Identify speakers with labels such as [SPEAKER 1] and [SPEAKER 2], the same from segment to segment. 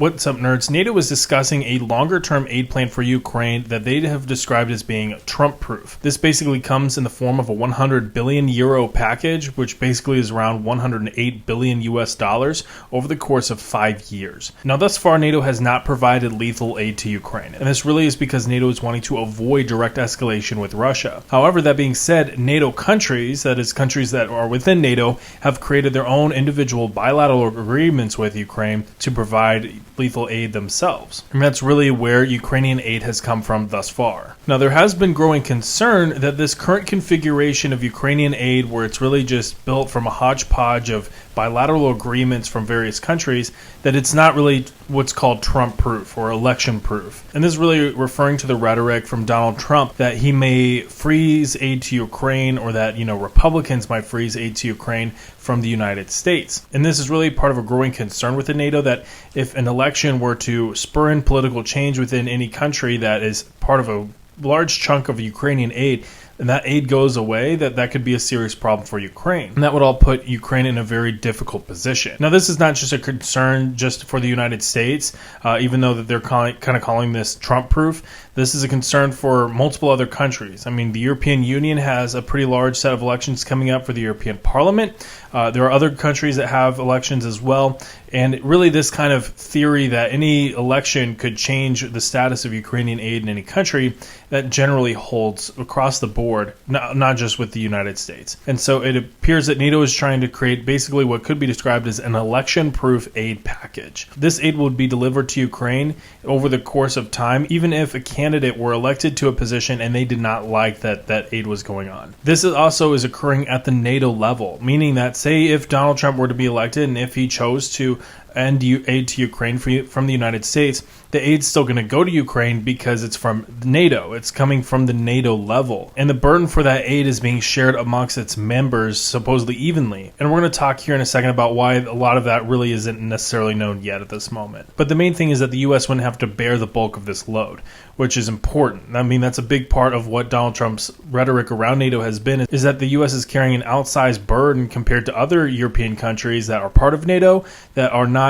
[SPEAKER 1] What's up, nerds? NATO is discussing a longer-term aid plan for Ukraine that they have described as being Trump-proof. This basically comes in the form of a 100 billion euro package, which basically is around 108 billion US dollars over the course of 5 years. Now, thus far, NATO has not provided lethal aid to Ukraine, and this really is because NATO is wanting to avoid direct escalation with Russia. However, that being said, NATO countries, that is, countries that are within NATO, have created their own individual bilateral agreements with Ukraine to provide lethal aid themselves. And that's really where Ukrainian aid has come from thus far. Now, there has been growing concern that this current configuration of Ukrainian aid, where it's really just built from a hodgepodge of bilateral agreements from various countries, that it's not really what's called Trump-proof or election-proof. And this is really referring to the rhetoric from Donald Trump that he may freeze aid to Ukraine, or that, Republicans might freeze aid to Ukraine from the United States. And this is really part of a growing concern within NATO that if an election were to spur in political change within any country that is part of a large chunk of Ukrainian aid, and that aid goes away, that could be a serious problem for Ukraine. And that would all put Ukraine in a very difficult position. Now, this is not just a concern just for the United States, even though that they're calling this Trump-proof. This is a concern for multiple other countries. I mean, the European Union has a pretty large set of elections coming up for the European Parliament. There are other countries that have elections as well. And really, this kind of theory that any election could change the status of Ukrainian aid in any country, that generally holds across the board, not just with the United States. And so it appears that NATO is trying to create basically what could be described as an election-proof aid package. This aid would be delivered to Ukraine over the course of time, even if a candidate were elected to a position and they did not like that aid was going on. This also is occurring at the NATO level, meaning that, say, if Donald Trump were to be elected and if he chose to end aid to Ukraine from the United States, the aid's still going to go to Ukraine because it's from NATO. It's coming from the NATO level. And the burden for that aid is being shared amongst its members supposedly evenly. And we're going to talk here in a second about why a lot of that really isn't necessarily known yet at this moment. But the main thing is that the U.S. wouldn't have to bear the bulk of this load, which is important. I mean, that's a big part of what Donald Trump's rhetoric around NATO has been, is that the U.S. is carrying an outsized burden compared to other European countries that are part of NATO that are not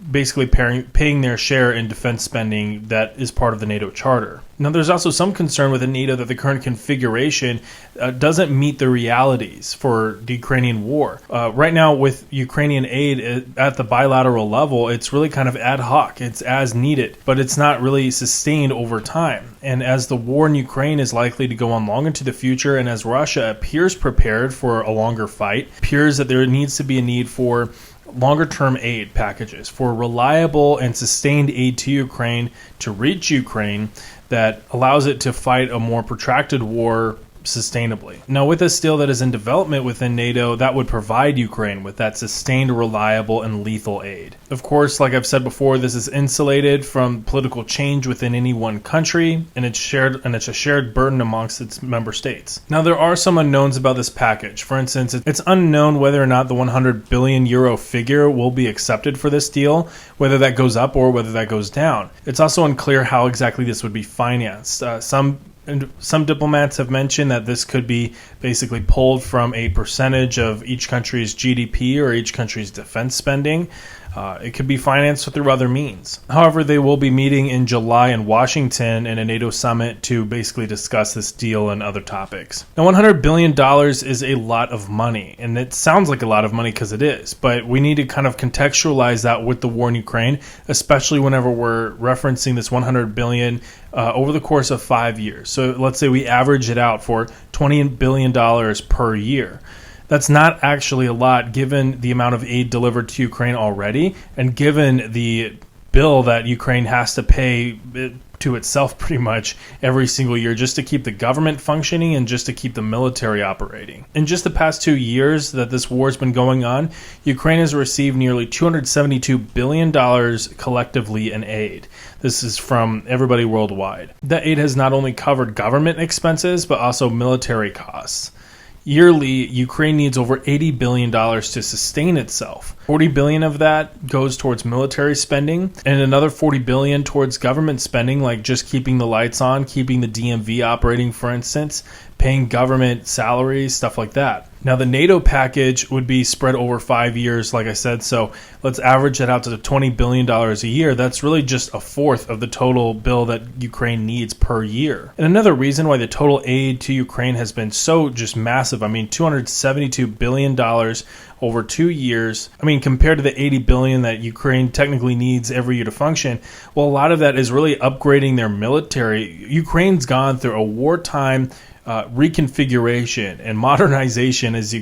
[SPEAKER 1] basically paying their share in defense spending that is part of the NATO charter. Now, there's also some concern within NATO that the current configuration doesn't meet the realities for the Ukrainian war. Right now, with Ukrainian aid at the bilateral level, it's really kind of ad hoc. It's as needed, but it's not really sustained over time. And as the war in Ukraine is likely to go on long into the future, and as Russia appears prepared for a longer fight, appears that there needs to be a need for longer-term aid packages, for reliable and sustained aid to Ukraine to reach Ukraine that allows it to fight a more protracted war sustainably. Now, with this deal that is in development within NATO, that would provide Ukraine with that sustained, reliable, and lethal aid. Of course, like I've said before, this is insulated from political change within any one country, and it's a shared burden amongst its member states. Now, there are some unknowns about this package. For instance, it's unknown whether or not the 100 billion euro figure will be accepted for this deal, whether that goes up or whether that goes down. It's also unclear how exactly this would be financed. Some diplomats have mentioned that this could be basically pulled from a percentage of each country's GDP or each country's defense spending. It could be financed through other means. However, they will be meeting in July in Washington in a NATO summit to basically discuss this deal and other topics. Now, $100 billion is a lot of money, and it sounds like a lot of money because it is, but we need to kind of contextualize that with the war in Ukraine, especially whenever we're referencing this $100 billion over the course of 5 years. So let's say we average it out for $20 billion per year. That's not actually a lot given the amount of aid delivered to Ukraine already, and given the bill that Ukraine has to pay to itself pretty much every single year just to keep the government functioning and just to keep the military operating. In just the past 2 years that this war has been going on, Ukraine has received nearly $272 billion collectively in aid. This is from everybody worldwide. That aid has not only covered government expenses, but also military costs. Yearly, Ukraine needs over $80 billion to sustain itself. $40 billion of that goes towards military spending, and another $40 billion towards government spending, like just keeping the lights on, keeping the DMV operating, for instance, paying government salaries, stuff like that. Now, the NATO package would be spread over 5 years, like I said, so let's average that out to $20 billion a year. That's really just a fourth of the total bill that Ukraine needs per year. And another reason why the total aid to Ukraine has been so just massive, I mean, $272 billion over 2 years. I mean, compared to the $80 billion that Ukraine technically needs every year to function, well, a lot of that is really upgrading their military. Ukraine's gone through a wartime reconfiguration and modernization, as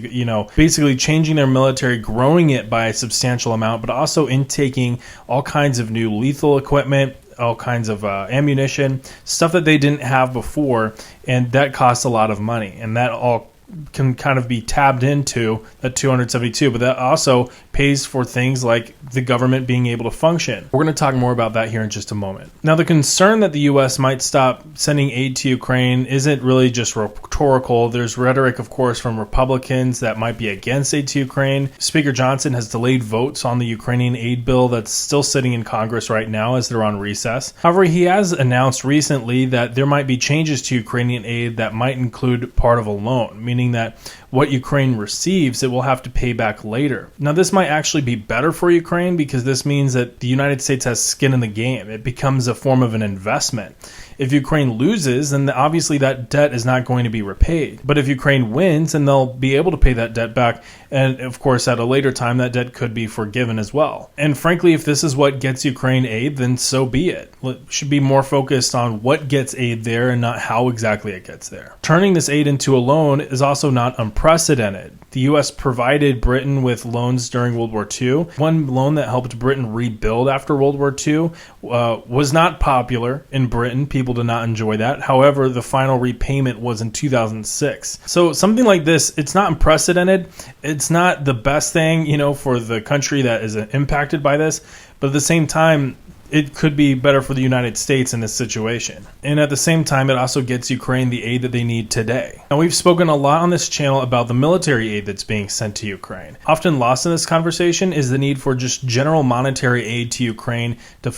[SPEAKER 1] basically changing their military, growing it by a substantial amount, but also intaking all kinds of new lethal equipment, all kinds of ammunition, stuff that they didn't have before, and that costs a lot of money, and that all can kind of be tabbed into that 272, but that also pays for things like the government being able to function. We're going to talk more about that here in just a moment. Now, the concern that the U.S. might stop sending aid to Ukraine isn't really just rhetorical. There's rhetoric, of course, from Republicans that might be against aid to Ukraine. Speaker Johnson has delayed votes on the Ukrainian aid bill that's still sitting in Congress right now as they're on recess. However, he has announced recently that there might be changes to Ukrainian aid that might include part of a loan, meaning that what Ukraine receives, it will have to pay back later. Now, this might actually be better for Ukraine because this means that the United States has skin in the game. It becomes a form of an investment. If Ukraine loses, then obviously that debt is not going to be repaid. But if Ukraine wins, then they'll be able to pay that debt back. And of course, at a later time, that debt could be forgiven as well. And frankly, if this is what gets Ukraine aid, then so be it. It should be more focused on what gets aid there and not how exactly it gets there. Turning this aid into a loan is also not unprecedented. The U.S. provided Britain with loans during World War II. One loan that helped Britain rebuild after World War II was not popular in Britain. People did not enjoy that. However, the final repayment was in 2006. So something like this, it's not unprecedented. It's not the best thing, for the country that is impacted by this. But at the same time, it could be better for the United States in this situation. And at the same time, it also gets Ukraine the aid that they need today. Now, we've spoken a lot on this channel about the military aid that's being sent to Ukraine. Often lost in this conversation is the need for just general monetary aid to Ukraine to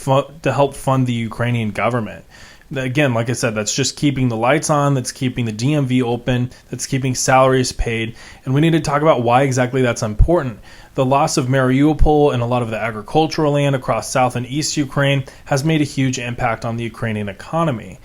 [SPEAKER 1] help fund the Ukrainian government. Again, like I said, that's just keeping the lights on, that's keeping the DMV open, that's keeping salaries paid. And we need to talk about why exactly that's important. The loss of Mariupol and a lot of the agricultural land across South and East Ukraine has made a huge impact on the Ukrainian economy.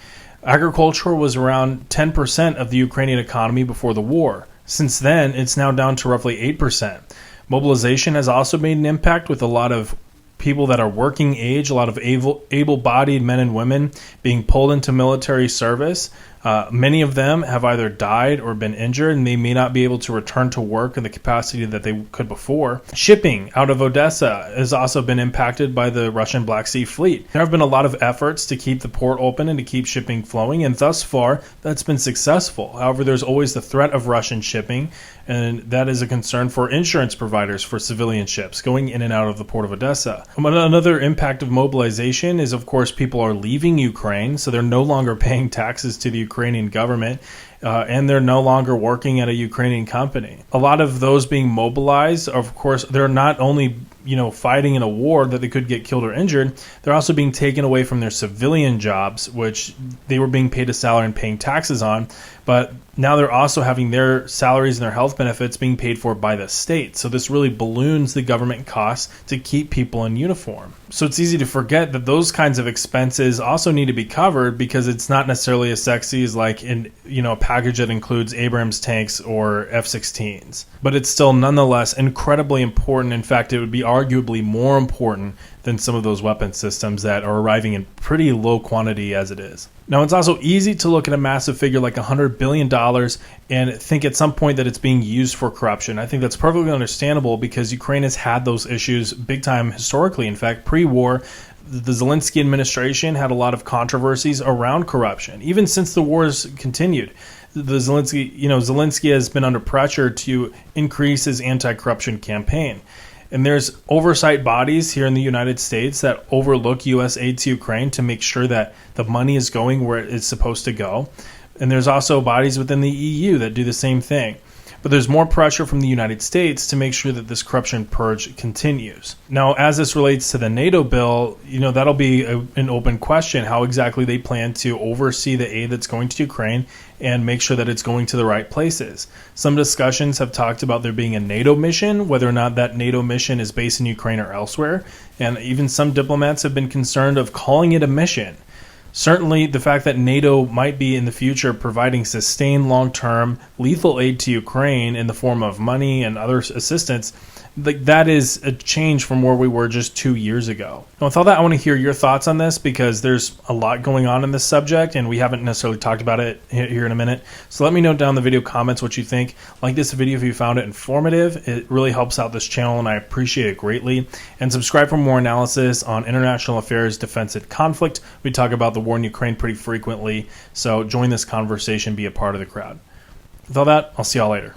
[SPEAKER 1] Agriculture was around 10% of the Ukrainian economy before the war. Since then, it's now down to roughly 8%. Mobilization has also made an impact with a lot of people that are working age, a lot of able-bodied men and women being pulled into military service. Many of them have either died or been injured, and they may not be able to return to work in the capacity that they could before. Shipping out of Odessa has also been impacted by the Russian Black Sea Fleet. There have been a lot of efforts to keep the port open and to keep shipping flowing, and thus far, that's been successful. However, there's always the threat of Russian shipping, and that is a concern for insurance providers for civilian ships going in and out of the port of Odessa. Another impact of mobilization is, of course, people are leaving Ukraine, so they're no longer paying taxes to the Ukrainian government, and they're no longer working at a Ukrainian company. A lot of those being mobilized, of course, they're not only fighting in a war that they could get killed or injured, they're also being taken away from their civilian jobs, which they were being paid a salary and paying taxes on, but now they're also having their salaries and their health benefits being paid for by the state. So this really balloons the government costs to keep people in uniform. So it's easy to forget that those kinds of expenses also need to be covered because it's not necessarily as sexy as like a package that includes Abrams tanks or F-16s. But it's still nonetheless incredibly important. In fact, it would be arguably more important than some of those weapon systems that are arriving in pretty low quantity as it is. Now, it's also easy to look at a massive figure like $100 billion and think at some point that it's being used for corruption. I think that's perfectly understandable because Ukraine has had those issues big time historically. In fact, pre-war, the Zelensky administration had a lot of controversies around corruption, even since the wars continued. Zelensky has been under pressure to increase his anti-corruption campaign. And there's oversight bodies here in the United States that overlook U.S. aid to Ukraine to make sure that the money is going where it's supposed to go. And there's also bodies within the EU that do the same thing. but there's more pressure from the United States to make sure that this corruption purge continues. Now, as this relates to the NATO bill, that'll be an open question, how exactly they plan to oversee the aid that's going to Ukraine and make sure that it's going to the right places. Some discussions have talked about there being a NATO mission, whether or not that NATO mission is based in Ukraine or elsewhere, and even some diplomats have been concerned of calling it a mission. Certainly, the fact that NATO might be in the future providing sustained long-term lethal aid to Ukraine in the form of money and other assistance, that is a change from where we were just 2 years ago. Now, with all that, I want to hear your thoughts on this because there's a lot going on in this subject and we haven't necessarily talked about it here in a minute. So let me know down in the video comments what you think. Like this video if you found it informative. It really helps out this channel and I appreciate it greatly. And subscribe for more analysis on international affairs, defense, and conflict. We talk about the war in Ukraine pretty frequently. So join this conversation, be a part of the crowd. With all that, I'll see y'all later.